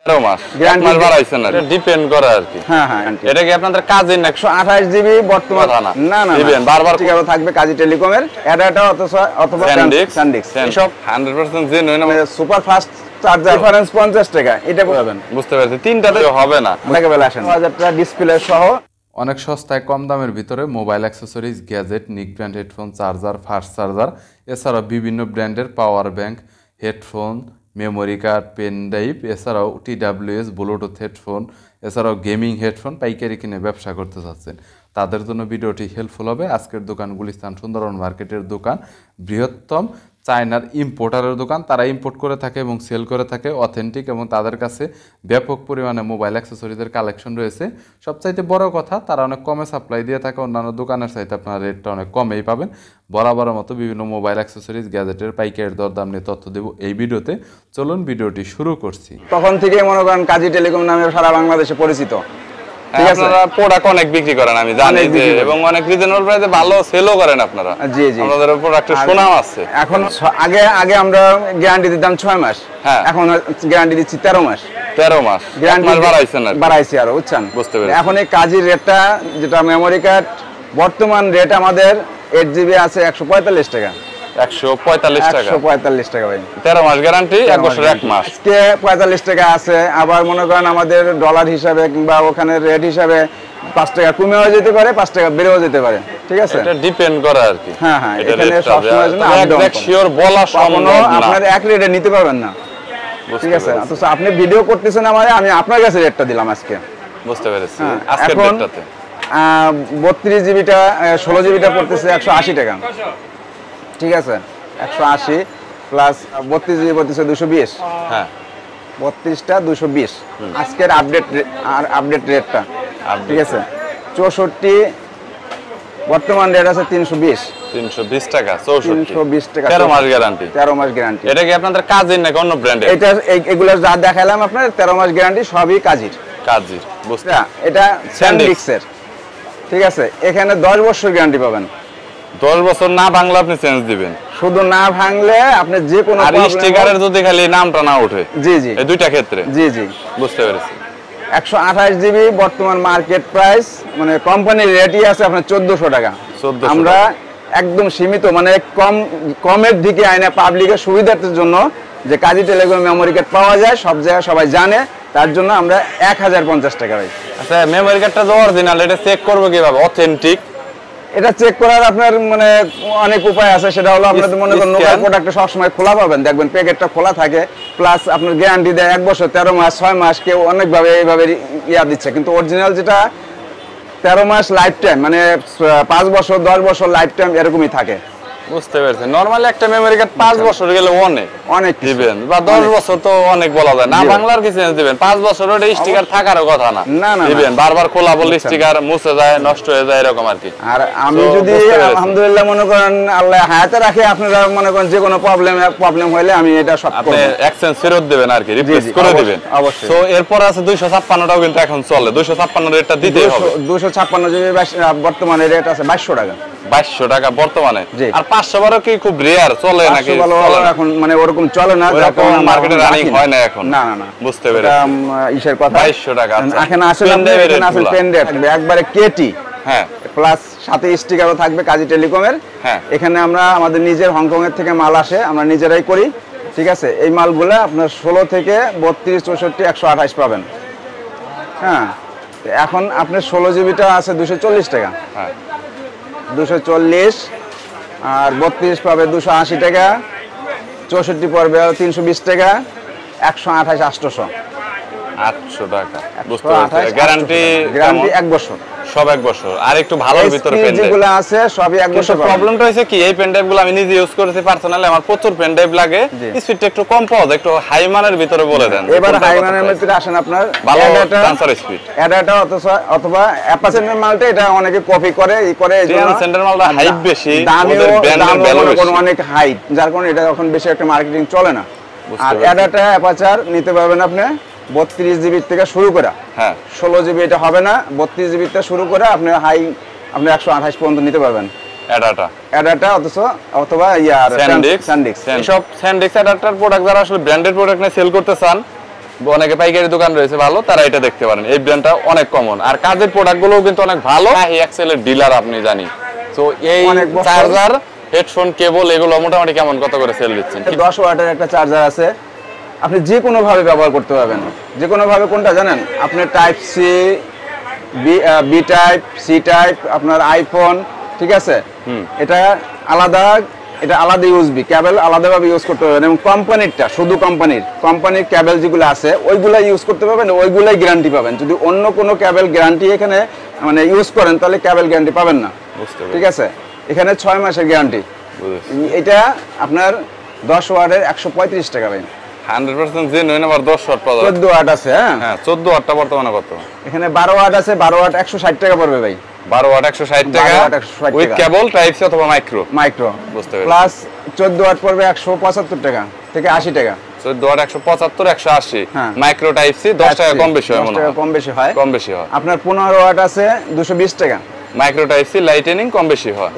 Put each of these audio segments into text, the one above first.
13 মাস guarantee বাড়াইছেন না, এটা depend করে আর কি। হ্যাঁ হ্যাঁ, এটা কি আপনাদের কাজের 128 জিবি বর্তমান না না দিবেন বারবার ঠিকভাবে থাকবে কাজী টেলিকমের অ্যাডাটা অথবা স্যান্ডিক্স সব 100% genuine super fast charger difference 50 টাকা এটা পাবেন। বুঝতে পারছি, তিনটাতে হবে না লেভেল আসেন 1000 টাকা ডিসপ্লে সহ অনেক সস্তায় কম দামের ভিতরে মোবাইল অ্যাক্সেসরিজ, গ্যাজেট, নিক brand headphone, charger, fast charger, এছাড়াও বিভিন্ন ব্র্যান্ডের power bank, headphone, memory card, pen drive, এছাড়াও TWS ব্লুটুথ হেডফোন, এছাড়াও গেমিং হেডফোন পাইকারি কিনে ব্যবসা করতে চাচ্ছেন, তাদের জন্য ভিডিওটি হেল্পফুল হবে। আজকের দোকান গুলিস্তান সুন্দরবন মার্কেটের দোকান, বৃহত্তম চায়নার ইম্পোর্টারের দোকান। তারা ইম্পোর্ট করে থাকে এবং সেল করে থাকে অথেন্টিক, এবং তাদের কাছে ব্যাপক পরিমাণে মোবাইল অ্যাক্সেসরিজের কালেকশন রয়েছে। সবচাইতে বড় কথা, তারা অনেক কমে সাপ্লাই দিয়ে থাকে, অন্যান্য দোকানের চাইতে আপনার রেটটা অনেক কমেই পাবেন। বরাবরের মতো বিভিন্ন মোবাইল অ্যাক্সেসরিজ, গ্যাজেটের পাইকারি দরদাম নিয়ে তথ্য দেব এই ভিডিওতে। চলুন ভিডিওটি শুরু করছি। তখন থেকে মনে করেন কাজী টেলিকম নামে সারা বাংলাদেশে পরিচিত। আপনারা প্রোডাক্ট অনেক বিক্রি করেন আমি জানি যে, এবং অনেক রিজনেবল প্রাইসে ভালো সেলও করেন আপনারা। জি জি, আমাদের প্রোডাক্টের সুনাম আছে। এখন আগে আমরা গ্যারান্টি দিতাম 6 মাস, এখন গ্যারান্টি দিচ্ছি 13 মাস। 13 মাস গ্যারান্টি বাড়াইছি আরো, বুঝছেন? বুঝতে পেরেছি। এখন এই কাজের রেটটা যেটা মেমোরি কার্ড বর্তমান রেট আমাদের 8GB আছে 145 টাকা। 145 টাকা 145 টাকা ভাই, 13 মাস গ্যারান্টি, 1 বছর 1 মাস। আজকে 45 টাকা আছে। আবার মনে করেন আমাদের ডলার হিসাবে কিংবা ওখানে রেট হিসাবে 5 টাকা কমেও যেতে পারে, 5 টাকা বেড়েও যেতে পারে, ঠিক আছে? এটা ডিপেন্ড করে আর কি। হ্যাঁ হ্যাঁ, এখানে সব সময়ের জন্য একদম শিওর বলা সম্ভব না, আপনার এক রেটে নিতে পারবেন না, ঠিক আছে? তো আপনি ভিডিও করতেছেন আমারে, আমি আপনার কাছে রেটটা দিলাম আজকে। বুঝতে পেরেছি। আজকের রেটটাতে 32 জিবিটা 16 জিবিটা পড়তেছে 180 টাকা, ঠিক আছে? 180 প্লাস 32 জিবি পড়তেছে 220। হ্যাঁ, 32টা 220 আজকের আপডেট রেটটা, ঠিক আছে? 64 বর্তমান রেট আছে 320 টাকা 320 টাকা 13 মাস গ্যারান্টি। 13 মাস গ্যারান্টি। এটা কি আপনাদের কাজের নাকি অন্য ব্র্যান্ডের? এটা এগুলো যা দেখালাম আপনার 13 মাস গ্যারান্টি, সবই কাজের। বুঝতে। এটা স্যান্ডিক্সের, ঠিক আছে? এখানে 10 বছর গ্যারান্টি পাবেন। 10 বছর না ভাঙলে আপনি চেঞ্জ দিবেন, শুধু না ভাঙলে আপনি যে কোনো আর স্টিকারের যদি খালি নামটা না ওঠে। জি জি, এই দুইটা ক্ষেত্রে। জি জি, বুঝতে পেরেছি। 128 জিবি বর্তমান মার্কেট প্রাইস, মানে কোম্পানির রেটই আছে আপনার 1400 টাকা। আমরা একদম সীমিত, মানে কমের দিকে আইনা পাবলিকের সুবিধার্থের জন্য যে কাজী টেলিকম মেমোরি কার্ড পাওয়া যায় সব জায়গায় সবাই জানে, তার জন্য আমরা 1050 টাকা ভাই। আচ্ছা, মেমোরি কার্ডটা তো অরিজিনাল, এটা চেক করব কিভাবে অথেন্টিক? এটা চেক করার আপনার মানে অনেক উপায় আছে। সেটা হলো আপনাদের মনে করেন নোকাল প্রোডাক্টটা সবসময় খোলা পাবেন, দেখবেন প্যাকেটটা খোলা থাকে, প্লাস আপনার গ্যারান্টি দেয় 1 বছর, 13 মাস, 6 মাস, কেউ অনেকভাবে এইভাবে দিচ্ছে। কিন্তু অরিজিনাল যেটা 13 মাস লাইফ টাইম, মানে 5 বছর 10 বছর লাইফ টাইম এরকমই থাকে। বুঝতে পেরেছি। নরমালি একটা মেমোরি কার্ড 5 বছর গেলে অনেক দিবেন, বা 10 বছর তো অনেক বলা যায় না, বাংলার কি চেঞ্জ দিবেন? 5 বছর ওটা স্টিকার থাকারও কথা না, দিবেন বারবার খোলা বললে স্টিকার মুছে যায়, নষ্ট হয়ে যায়, এরকম আর কি। আর আমি যদি আলহামদুলিল্লাহ মনে করেন আল্লাহ হায়াতে রাখে, আপনারা মনে করেন যে কোনো প্রবলেম হলে আমি এটা সব আপনি এক্সচেঞ্জ ফেরত দিবেন আর কি, রিপ্লেস করে দিবেন অবশ্যই। তো এরপর আছে 256টাও কিন্তু এখন চলে, 256 রেটটা দিতেই হবে। 256 জিবি বর্তমানে রেট আছে 2200 টাকা। 2200 টাকা বর্তমানে। আর 512 কি খুব রেয়ার চলে নাকি? এখন মানে ওরকম চলে না, এখন মার্কেটে রানিং হয় না এখন। না না না, বুঝতে পেরেছি। ইসের কথা 2200 টাকা। এখানে আসলে পেন ড্রাইভ থাকবে একবারে কেটি, হ্যাঁ, প্লাস সাথে স্টিকারও থাকবে কাজী টেলিকমের। হ্যাঁ, এখানে আমরা আমাদের নিজের হংকং এর থেকে মাল আসে, আমরা নিজেরাই করি, ঠিক আছে? এই মালগুলো আপনার 16 থেকে 32, 64, 128 পাবেন। হ্যাঁ, এখন আপনার 16 জিবিটা আছে 240 টাকা, হ্যাঁ 240, আর 32 পাবে 280 টাকা, 64 পড়বে 320 টাকা, 128 800 টাকা। বুঝতে পেরেছি। গ্যারান্টি 1 বছর, সব 1 বছর। আর একটু ভালোর ভিতরে পেন ড্রাইভ যেগুলো আছে সবই 1 বছর। প্রবলেমটা হইছে কি, এই পেন ড্রাইভগুলো আমি নিজে ইউজ করেছি পার্সোনালি, আমার প্রচুর পেন ড্রাইভ লাগে, স্পিডটা একটু কম পাওয়া যায়, একটু হাই মানের ভিতরে বলে দেন। এবার হাই মানের ভিতরে আসেন আপনার ভালো ট্রান্সফার স্পিড, অ্যাডাটা অথবা অ্যাপাসেন্টের মালটা, এটা অনেকে কপি করে এইজন্য সেন্টার মালটা হাইট বেশি, ওদের ব্র্যান্ডের ভ্যালু বেশি, অনেক হাই, যার কারণে এটা এখন বেশি একটা মার্কেটিং চলে না। আর অ্যাডাটা অ্যাপাচার নিতে পারবেন আপনি 32 জিবি থেকে শুরু করে, হ্যাঁ 16 জিবি এটা হবে না, 32 জিবি থেকে শুরু করে আপনি 128 পর্যন্ত নিতে পারবেন অ্যাডাটা অথবা স্যান্ডিক্স। সব স্যান্ডিক্স অ্যাডাপ্টার প্রোডাক্ট যারা আসলে ব্র্যান্ডেড প্রোডাক্ট নিয়ে সেল করতে চান, অনেকে পাইকারি দোকান রয়েছে ভালো, তারা এটা দেখতে পারেন। এই ব্র্যান্ডটা অনেক কমন, আর কাজের প্রোডাক্টগুলোও কিন্তু অনেক ভালো। এই এক্সেলের ডিলার আপনি জানি। তো এই চার্জার, হেডফোন, কেবল এগুলো মোটামুটি কেমন কত করে সেল দিচ্ছেন? 10 ওয়াটের একটা চার্জার আছে, আপনি যে কোনো ভাবে ব্যবহার করতে পারবেন। যে কোনো ভাবে কোনটা জানেন? আপনি type C, B type, C type, আপনার আইফোন, ঠিক আছে? এটা আলাদা, এটা আলাদা ইউএসবি কেবল আলাদাভাবে ইউজ করতে পারবেন, এবং কোম্পানিরটা শুধু কোম্পানির কেবল যেগুলো আছে ওইগুলাই ইউজ করতে পারবেন, ওইগুলাই গ্যারান্টি পাবেন। যদি অন্য কোনো কেবল গ্যারান্টি এখানে মানে ইউজ করেন তাহলে কেবল গ্যারান্টি পাবেন না, ঠিক আছে? এখানে 6 মাসের গ্যারান্টি। এটা আপনার 10 ওয়াটের 135 টাকা ভাই। 100% জেনুইন। আবার 10 ওয়াট পাওয়া যায়। 14 ওয়াট আছে। হ্যাঁ 14 ওয়াটটা বর্তমানে কত? এখানে 12 ওয়াট আছে, 12 ওয়াট 160 টাকা পড়বে ভাই। 12 ওয়াট 160 টাকা উইথ কেবল টাইপ সি অথবা মাইক্রো। বুঝতে পেরেছি। প্লাস 14 ওয়াট পড়বে 175 টাকা থেকে 80 টাকা। 14 ওয়াট 175 180। মাইক্রো টাইপ সি 10 টাকা কম বেশি হয় মনে হয়। কম বেশি হয়। আপনার 15 ওয়াট আছে 220 টাকা। মাইক্রো টাইপ সি লাইটেনিং কম বেশি হয়।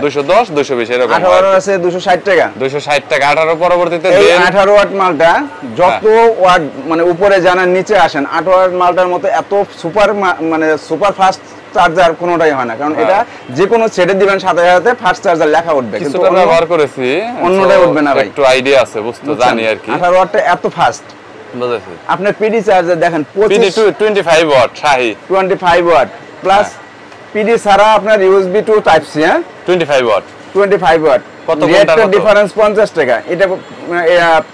210 220 এরকম। 18 আছে 260 টাকা। 260 টাকা। 18 পরবর্তীতে এই 18 ওয়াট মালটা যত ওয়াট মানে উপরে জানার নিচে আসেন, 18 ওয়াট মালটার মতো এত সুপার ফাস্ট চার্জার কোনোটাই হয় না, কারণ এটা যে কোনো ছেড়ে দিবেন সাথে সাথে ফাস্ট চার্জার লেখা উঠবে, কিন্তু ব্যবহার করেছি অন্যটাই উঠবে না ভাই। একটু আইডিয়া আছে, বুঝতে জানি আর কি। 18 ওয়াটটা এত ফাস্ট বুঝেছি। আপনার পিডি চার্জার দেখেন, পিডি 25 ওয়াট শাহি 25 ওয়াট প্লাস পিডি ছাড়া আপনার USB to type C. 25 watt কত ঘন্টার ডিফারেন্স? 50 টাকা। এটা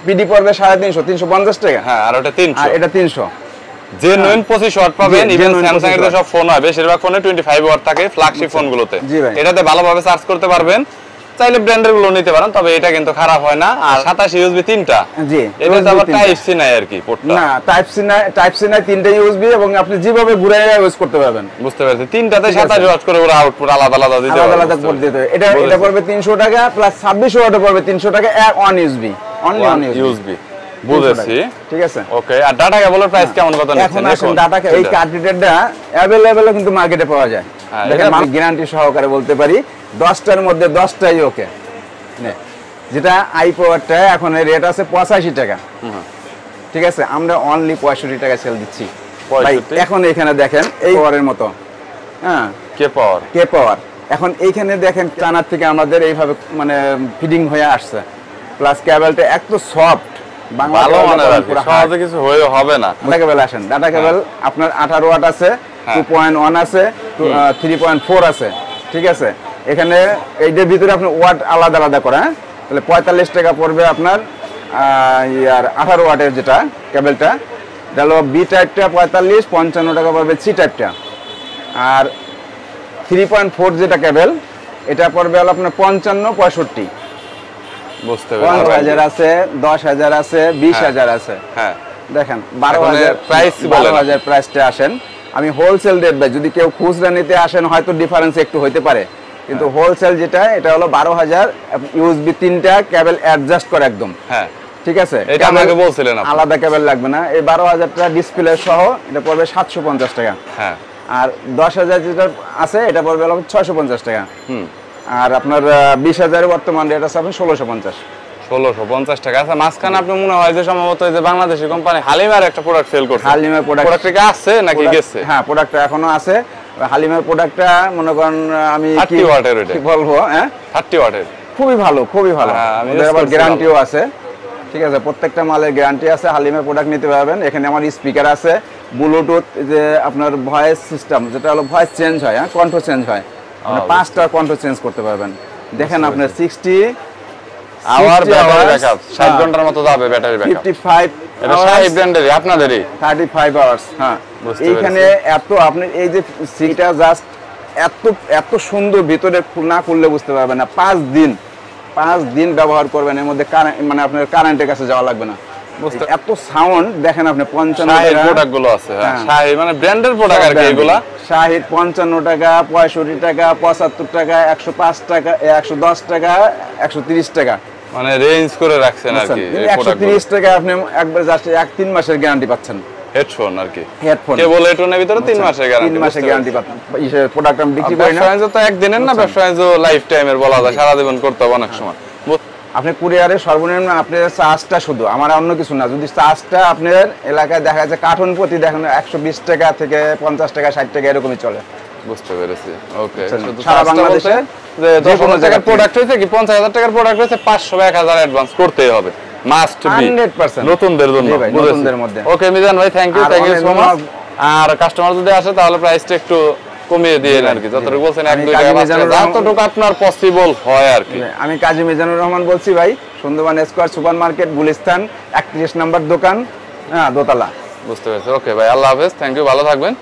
পিডি পড়বে 350 350 টাকা। হ্যাঁ, আর ওটা 300। আর এটা 300। জেনুইন 25 ওয়াট পাবেন। ইভেন স্যামসাং এর সব ফোন হয়, বেশিরভাগ ফোনে 25 ওয়াট থাকে, ফ্ল্যাগশিপ ফোনগুলোতে। এটাতে ভালোভাবে চার্জ করতে পারবেন। চাইলে ব্র্যান্ডের গুলো নিতে পারেন, তবে এটা কিন্তু খারাপ হয় না। আর 27 ইউএসবি 3টা। জি, এটা আবার টাইপ সি নাই আর কি পোর্টটা। না, টাইপ সি নাই 3টা ইউএসবি, এবং আপনি যেভাবে ঘুরে ইউজ করতে পারবেন। বুঝতে পারছি। 3টাতে 27 ওয়াট করে ওরা আউটপুট আলাদা আলাদা দিতে পারবে। আলাদা পোর্ট দিতে হবে। এটা পড়বে 300 টাকা প্লাস 26 ওয়াটে পড়বে 300 টাকা। 1 ইউএসবি, অনলি 1 ইউএসবি। বুঝেছি, ঠিক আছে। ওকে। আর ডাটা কেবলের প্রাইস কেমন কত নিচ্ছেন? এখন ডাটা এই কার্ডরিডারটা अवेलेबल কিন্তু মার্কেটে পাওয়া যায়। দেখেন আমি গ্যারান্টি সহকারে বলতে পারি 10টার মধ্যে 10টাই ওকে। যেটা আই পাওয়ারটা এখন রেট আছে 85 টাকা, ঠিক আছে? আমরা অনলি 65 টাকা সেল দিচ্ছি ভাই। এখন এখানে দেখেন এই পাওয়ারের মতো, হ্যাঁ, কে পাওয়ার। এখন এইখানে দেখেন টানার থেকে আমাদের এইভাবে মানে ফিডিং হয়ে আসছে, প্লাস কেবলটা এত সফট, ভালো মানের সহজে কিছু হয়ে হবে না। ডাটা কেবল আসেন, ডাটা কেবল আপনার 18 ওয়াট আছে, 2.1 আছে, 3.4 আছে, ঠিক আছে? এখানে এইটার ভিতরে আপনার ওয়াট আলাদা আলাদা করা, তাহলে 45 টাকা পড়বে আপনার। আর 18 ওয়াটের যেটা কেবলটা, এটা হলো বি টাইপটা 45, 55 টাকা পড়বে সি টাইপটা। আর 3.4 যেটা কেবল, এটা পড়বে হলো আপনার 55 65। বুঝতে পেরেছি। 5000 আছে, 10000 আছে, 20000 আছে। হ্যাঁ, দেখেন 12000 প্রাইস। 12000 প্রাইসটা আসেন। আমি হোলসেল রেট ভাই, যদি কেউ খুচরা নিতে আসেন হয়তো ডিফারেন্স একটু হইতে পারে, কিন্তু হোলসেল যেটা এটা হলো 12000। ইউএসবি 3টা কেবল অ্যাডজাস্ট করে একদম, হ্যাঁ, ঠিক আছে? এটা আমাকে বলছিলেন আপনি। আলাদা কেবল লাগবে না। এই 12000টা ডিসপ্লে সহ এটা পড়বে 750 টাকা। হ্যাঁ। আর 10000 যেটা আছে এটা পড়বে হলো 650 টাকা। আর আপনার 20000 বর্তমান রেট আছে আপনার 1650 টাকা। আচ্ছা, মাঝখানে আপনি মনে হয় যে সম্ভবত এই যে বাংলাদেশি কোম্পানি হালিমার একটা প্রোডাক্ট সেল করছে। হালিমার প্রোডাক্ট কি আছে নাকি গেছে? হ্যাঁ, প্রোডাক্টটা এখনো আছে। হালিমার প্রোডাক্টটা মনে করেন আমি 30 ওয়াটের এটা কি বলবো, হ্যাঁ 30 ওয়াটের খুবই ভালো, খুবই ভালো। আমাদের আবার গ্যারান্টিও আছে, ঠিক আছে? প্রত্যেকটা মালের গ্যারান্টি আছে। হালিমার প্রোডাক্ট নিতে পারবেন। এখানে আমার স্পিকার আছে, ব্লুটুথ, যে আপনার ভয়েস সিস্টেম, যেটা হলো ভয়েস চেঞ্জ হয়, হ্যাঁ, কণ্ঠ চেঞ্জ হয়। আপনি 5টা কণ্ঠ চেঞ্জ করতে পারবেন। দেখেন আপনার 60 আওয়ার ব্যাটারি ব্যাকআপ, 60 ঘন্টার মতো যাবে ব্যাটারি ব্যাকআপ। 55 এটা শাহি ব্র্যান্ডেরই, আপনাদেরই। 35 আওয়ার্স। হ্যাঁ, এইখানে এত আপনি এই যে সিটা জাস্ট এত সুন্দর, ভিতরে না খুললে বুঝতে পারবেন না। 5 দিন ব্যবহার করবেন, এর মধ্যে মানে আপনার কারেন্টের কাছে যাওয়া লাগবে না। এত সাউন্ড দেখেন আপনি। 55 প্রোডাক্ট গুলো আছে, হ্যাঁ, শাহি মানে ব্র্যান্ডের প্রোডাক্ট আর কি এগুলা। শাহির 55 টাকা, 65 টাকা, 75 টাকা, 105 টাকা, 110 টাকা, 130 টাকা, মানে রেঞ্জ করে রাখছেন আর কি। 130 টাকা আপনি একবার জাস্ট 3 মাসের গ্যারান্টি পাচ্ছেন। হেডফোন আর কি, হেডফোন কেবল হেডফোনের ভিতরে 3 মাসের গ্যারান্টি। 3 মাসের গ্যারান্টি পাচ্ছেন। এই প্রোডাক্ট আমি বিক্রি করি না। ব্যবসা তো একদিনের না, ব্যবসা লাইফ টাইমের বলা যায়, সারা জীবন করতে হবে অনেক সময়। আপনি কুরিয়ারে সর্বনিম্ন আপনার চার্জটা শুধু, আমার অন্য কিছু না, যদি চার্জটা আপনার এলাকায় দেখা যাচ্ছে কার্টন প্রতি দেখেন 120 টাকা থেকে 50 টাকা 60 টাকা এরকমই চলে। বুঝতে পেরেছি। ওকে, সারা বাংলাদেশে যে 10,000 টাকার প্রোডাক্ট হয়েছে কি 50,000 টাকার প্রোডাক্ট হয়েছে 500 বা 1000 অ্যাডভান্স করতেই হবে, মাস্ট বি 100% নতুনদের জন্য। নতুনদের মধ্যে। ওকে মিজান ভাই, থ্যাংক ইউ সো মাচ। আর কাস্টমার যদি আসে তাহলে প্রাইসটা একটু কমিয়ে দিয়ে আর কি, যতটুকু বলছেন 1-2 টাকা যতটুকু আপনার পসিবল হয় আর কি। আমি কাজী মিজানুর রহমান বলছি ভাই, Sundarban square super market, Gulistan 31 নম্বর দোকান, হ্যাঁ, দোতলা। বুঝতে পেরেছি। ওকে ভাই, আল্লাহ হাফেজ, থ্যাংক ইউ, ভালো থাকবেন।